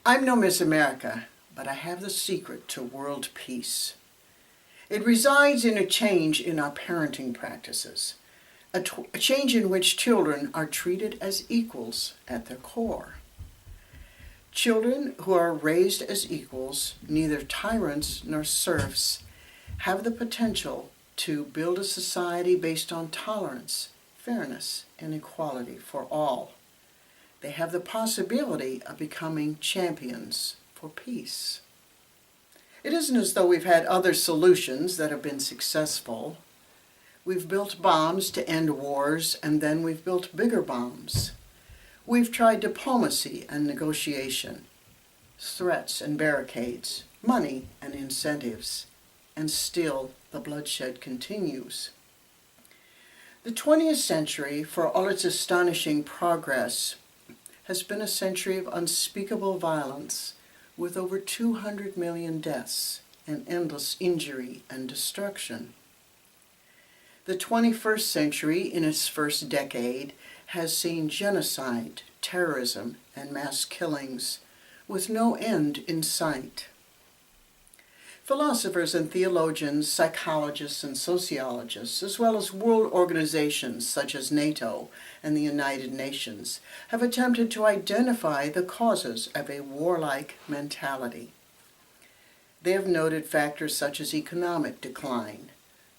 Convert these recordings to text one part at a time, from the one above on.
I'm no Miss America, but I have the secret to world peace. It resides in a change in our parenting practices, a change in which children are treated as equals at their core. Children who are raised as equals, neither tyrants nor serfs, have the potential to build a society based on tolerance, fairness, and equality for all. They have the possibility of becoming champions for peace. It isn't as though we've had other solutions that have been successful. We've built bombs to end wars, and then we've built bigger bombs. We've tried diplomacy and negotiation, threats and barricades, money and incentives, and still the bloodshed continues. The 20th century, for all its astonishing progress, has been a century of unspeakable violence, with over 200 million deaths and endless injury and destruction. The 21st century, in its first decade, has seen genocide, terrorism, and mass killings, with no end in sight. Philosophers and theologians, psychologists and sociologists, as well as world organizations such as NATO and the United Nations, have attempted to identify the causes of a warlike mentality. They have noted factors such as economic decline,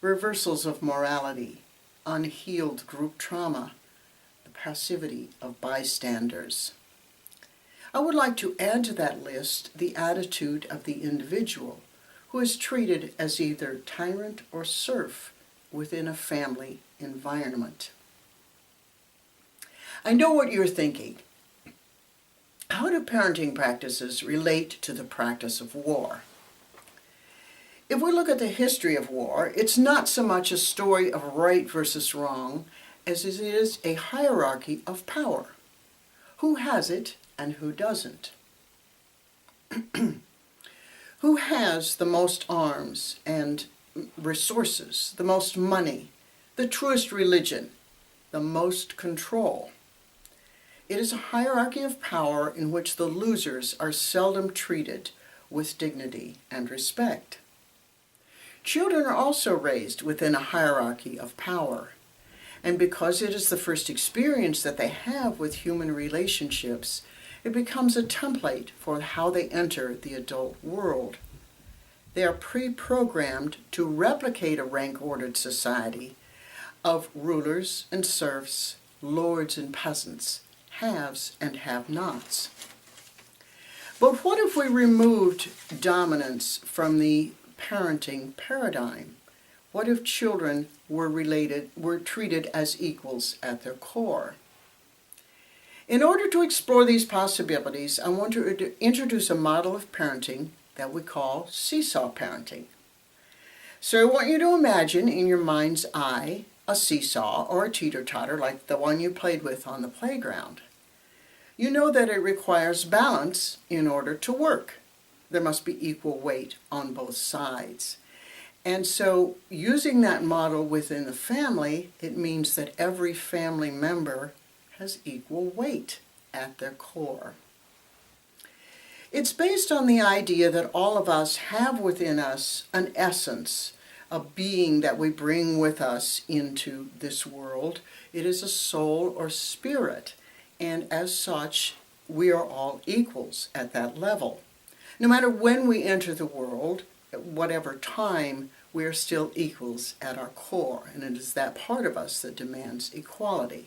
reversals of morality, unhealed group trauma, the passivity of bystanders. I would like to add to that list the attitude of the individual, who is treated as either tyrant or serf within a family environment. I know what you're thinking. How do parenting practices relate to the practice of war? If we look at the history of war, it's not so much a story of right versus wrong as it is a hierarchy of power. Who has it and who doesn't? Who has the most arms and resources, the most money, the truest religion, the most control? It is a hierarchy of power in which the losers are seldom treated with dignity and respect. Children are also raised within a hierarchy of power, and because it is the first experience that they have with human relationships, it becomes a template for how they enter the adult world. They are pre-programmed to replicate a rank-ordered society of rulers and serfs, lords and peasants, haves and have-nots. But what if we removed dominance from the parenting paradigm? What if children were treated as equals at their core? In order to explore these possibilities, I want to introduce a model of parenting that we call seesaw parenting. So I want you to imagine in your mind's eye a seesaw or a teeter-totter like the one you played with on the playground. You know that it requires balance in order to work. There must be equal weight on both sides. And so using that model within the family, it means that every family member has equal weight at their core. It's based on the idea that all of us have within us an essence, a being that we bring with us into this world. It is a soul or spirit, and as such, we are all equals at that level. No matter when we enter the world, at whatever time, we are still equals at our core, and it is that part of us that demands equality.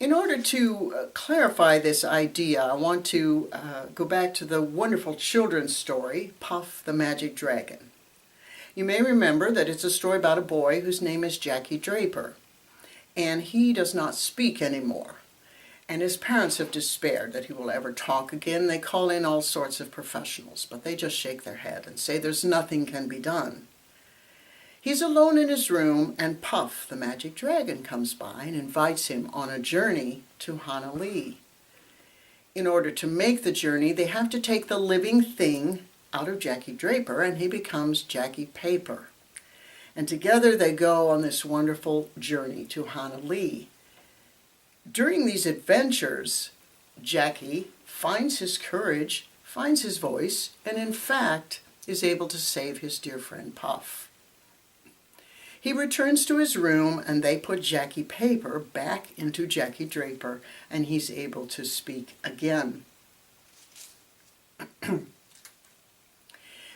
In order to clarify this idea, I want to go back to the wonderful children's story, Puff the Magic Dragon. You may remember that it's a story about a boy whose name is Jackie Draper, and he does not speak anymore. And his parents have despaired that he will ever talk again. They call in all sorts of professionals, but they just shake their head and say there's nothing can be done. He's alone in his room, and Puff, the magic dragon, comes by and invites him on a journey to Hanalei. In order to make the journey, they have to take the living thing out of Jackie Draper, and he becomes Jackie Paper. And together they go on this wonderful journey to Hanalei. During these adventures, Jackie finds his courage, finds his voice, and in fact is able to save his dear friend Puff. He returns to his room and they put Jackie Paper back into Jackie Draper and he's able to speak again.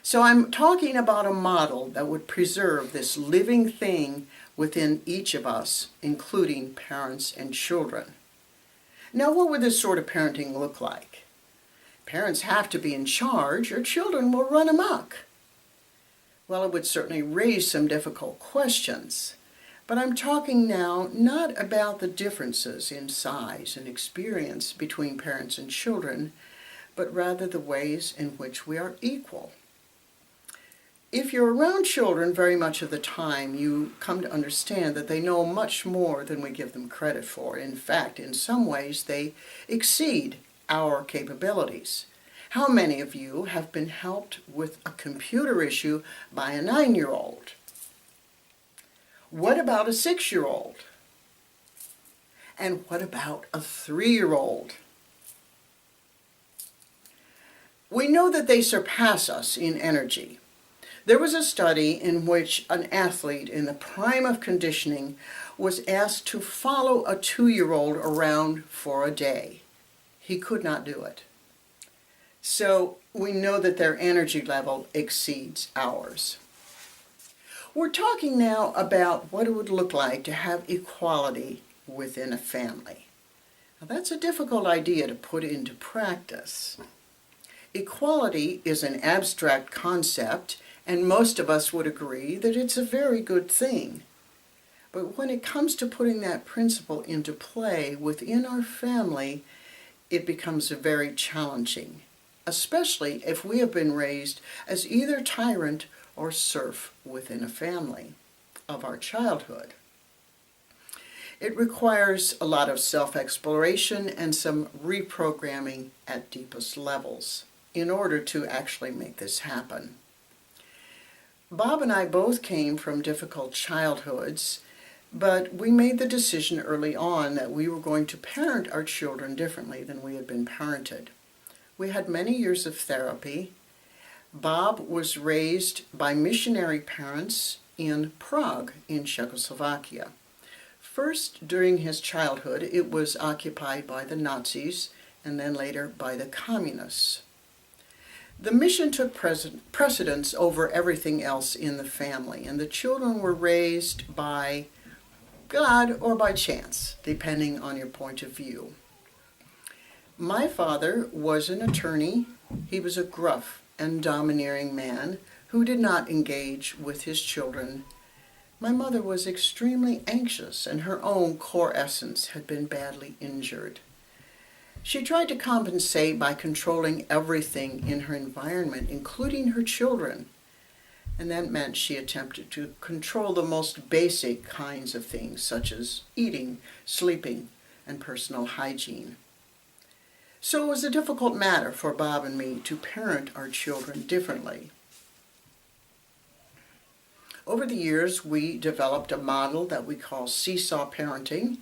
So I'm talking about a model that would preserve this living thing within each of us, including parents and children. Now, what would this sort of parenting look like? Parents have to be in charge or children will run amok. Well, it would certainly raise some difficult questions, but I'm talking now not about the differences in size and experience between parents and children, but rather the ways in which we are equal. If you're around children very much of the time, you come to understand that they know much more than we give them credit for. In fact, in some ways, they exceed our capabilities. How many of you have been helped with a computer issue by a 9-year-old? What about a 6-year-old? And what about a 3-year-old? We know that they surpass us in energy. There was a study in which an athlete in the prime of conditioning was asked to follow a 2-year-old around for a day. He could not do it. So we know that their energy level exceeds ours. We're talking now about what it would look like to have equality within a family. Now, that's a difficult idea to put into practice. Equality is an abstract concept, and most of us would agree that it's a very good thing. But when it comes to putting that principle into play within our family, it becomes very challenging, especially if we have been raised as either tyrant or serf within a family of our childhood. It requires a lot of self-exploration and some reprogramming at deepest levels in order to actually make this happen. Bob and I both came from difficult childhoods, but we made the decision early on that we were going to parent our children differently than we had been parented. We had many years of therapy. Bob was raised by missionary parents in Prague, in Czechoslovakia. First, during his childhood, it was occupied by the Nazis and then later by the communists. The mission took precedence over everything else in the family, and the children were raised by God or by chance, depending on your point of view. My father was an attorney. He was a gruff and domineering man who did not engage with his children. My mother was extremely anxious, and her own core essence had been badly injured. She tried to compensate by controlling everything in her environment, including her children. And that meant she attempted to control the most basic kinds of things, such as eating, sleeping, and personal hygiene. So it was a difficult matter for Bob and me to parent our children differently. Over the years, we developed a model that we call seesaw parenting.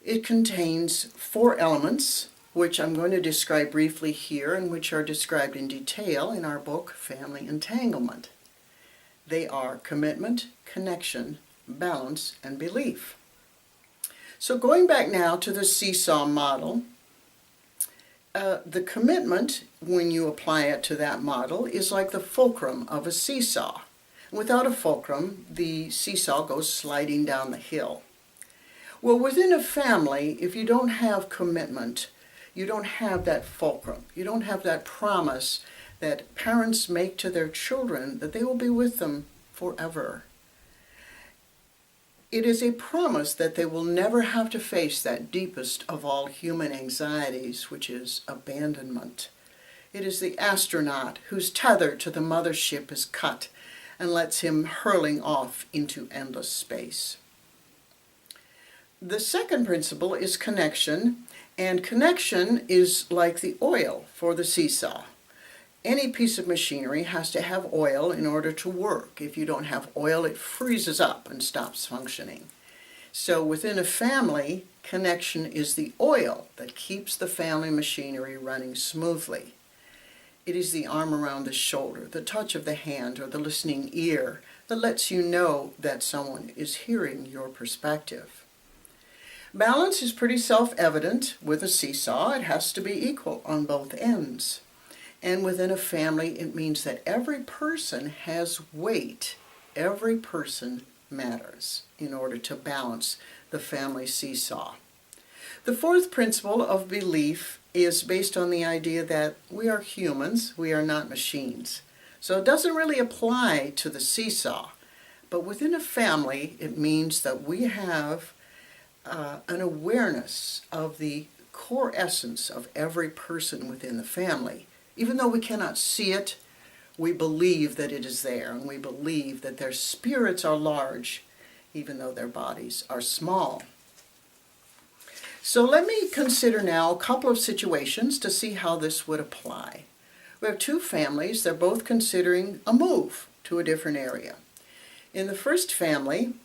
It contains 4 elements, which I'm going to describe briefly here and which are described in detail in our book, Family Entanglement. They are commitment, connection, balance, and belief. So going back now to the seesaw model, the commitment, when you apply it to that model, is like the fulcrum of a seesaw. Without a fulcrum, the seesaw goes sliding down the hill. Well, within a family, if you don't have commitment, you don't have that fulcrum. You don't have that promise that parents make to their children that they will be with them forever. It is a promise that they will never have to face that deepest of all human anxieties, which is abandonment. It is the astronaut whose tether to the mothership is cut and lets him hurling off into endless space. The second principle is connection, and connection is like the oil for the seesaw. Any piece of machinery has to have oil in order to work. If you don't have oil, it freezes up and stops functioning. So within a family, connection is the oil that keeps the family machinery running smoothly. It is the arm around the shoulder, the touch of the hand, or the listening ear that lets you know that someone is hearing your perspective. Balance is pretty self-evident. With a seesaw, it has to be equal on both ends. And within a family, it means that every person has weight. Every person matters in order to balance the family seesaw. The fourth principle of belief is based on the idea that we are humans, we are not machines. So it doesn't really apply to the seesaw. But within a family, it means that we have an awareness of the core essence of every person within the family. Even though we cannot see it, we believe that it is there, and we believe that their spirits are large, even though their bodies are small. So let me consider now a couple of situations to see how this would apply. We have two families. They're both considering a move to a different area. In the first family,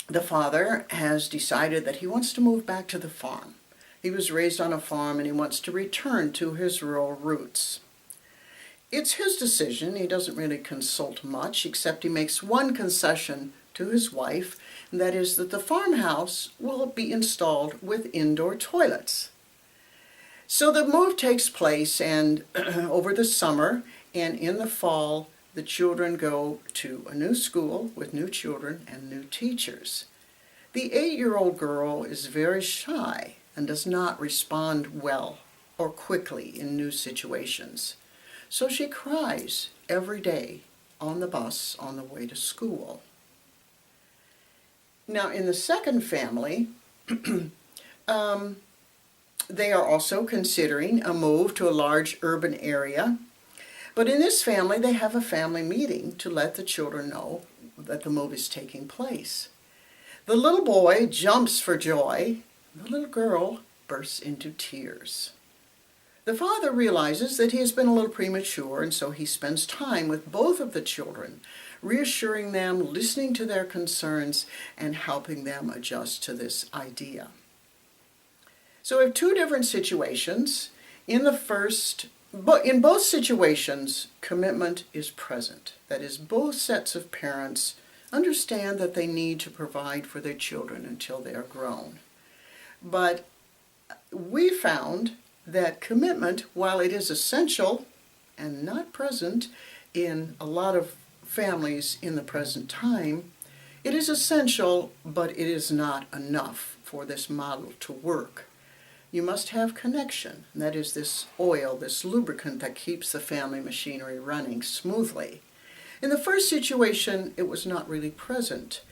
the father has decided that he wants to move back to the farm. He was raised on a farm and he wants to return to his rural roots. It's his decision. He doesn't really consult much, except he makes one concession to his wife, and that is that the farmhouse will be installed with indoor toilets. So the move takes place and over the summer, and in the fall, the children go to a new school with new children and new teachers. The 8-year-old girl is very shy and does not respond well or quickly in new situations. So she cries every day on the bus on the way to school. Now in the second family, they are also considering a move to a large urban area. But in this family, they have a family meeting to let the children know that the move is taking place. The little boy jumps for joy. The little girl bursts into tears. The father realizes that he has been a little premature, and so he spends time with both of the children, reassuring them, listening to their concerns, and helping them adjust to this idea. So we have two different situations. In both situations, commitment is present. That is, both sets of parents understand that they need to provide for their children until they are grown. But we found that commitment, while it is essential and not present in a lot of families in the present time, it is essential, but it is not enough for this model to work. You must have connection, and that is this oil, this lubricant that keeps the family machinery running smoothly. In the first situation, it was not really present.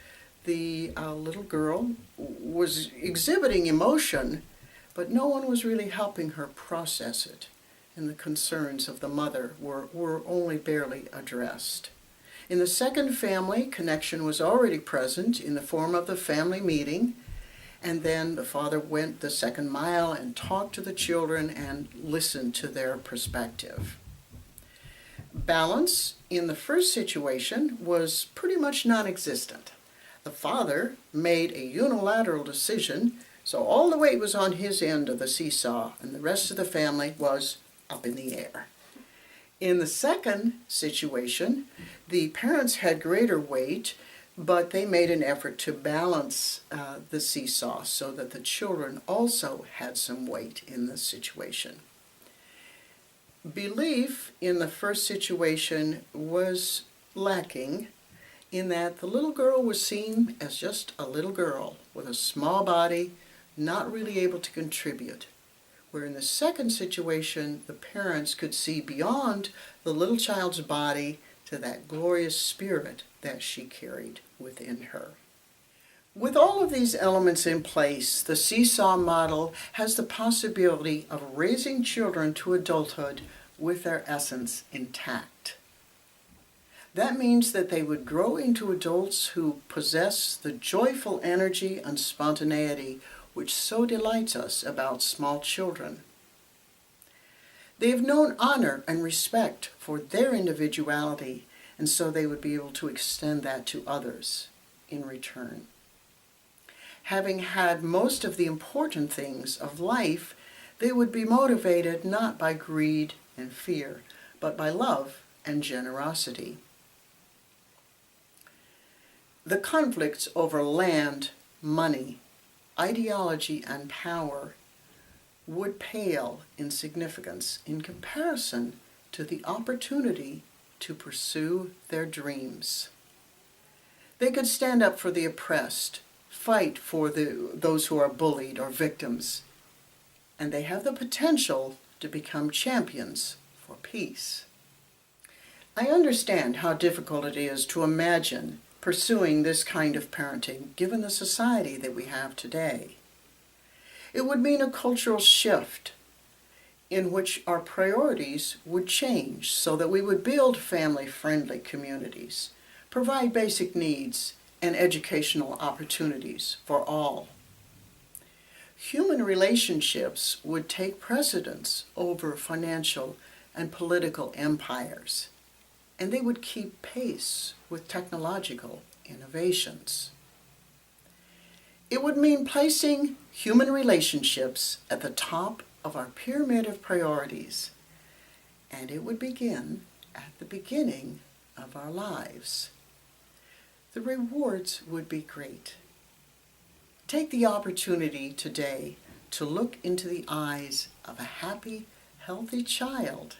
The little girl was exhibiting emotion, but no one was really helping her process it, and the concerns of the mother were only barely addressed. In the second family, connection was already present in the form of the family meeting, and then the father went the second mile and talked to the children and listened to their perspective. Balance in the first situation was pretty much non-existent. The father made a unilateral decision, so all the weight was on his end of the seesaw, and the rest of the family was up in the air. In the second situation, the parents had greater weight, but they made an effort to balance the seesaw so that the children also had some weight in the situation. Belief in the first situation was lacking in that the little girl was seen as just a little girl with a small body, not really able to contribute. Where in the second situation, the parents could see beyond the little child's body to that glorious spirit that she carried within her. With all of these elements in place, the seesaw model has the possibility of raising children to adulthood with their essence intact. That means that they would grow into adults who possess the joyful energy and spontaneity which so delights us about small children. They have known honor and respect for their individuality, and so they would be able to extend that to others in return. Having had most of the important things of life, they would be motivated not by greed and fear, but by love and generosity. The conflicts over land, money, ideology, and power would pale in significance in comparison to the opportunity to pursue their dreams. They could stand up for the oppressed, fight for those who are bullied or victims, and they have the potential to become champions for peace. I understand how difficult it is to imagine pursuing this kind of parenting given the society that we have today. It would mean a cultural shift in which our priorities would change so that we would build family-friendly communities, provide basic needs and educational opportunities for all. Human relationships would take precedence over financial and political empires, and they would keep pace with technological innovations. It would mean placing human relationships at the top of our pyramid of priorities, and it would begin at the beginning of our lives. The rewards would be great. Take the opportunity today to look into the eyes of a happy, healthy child,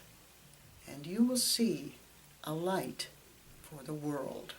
and you will see a light for the world.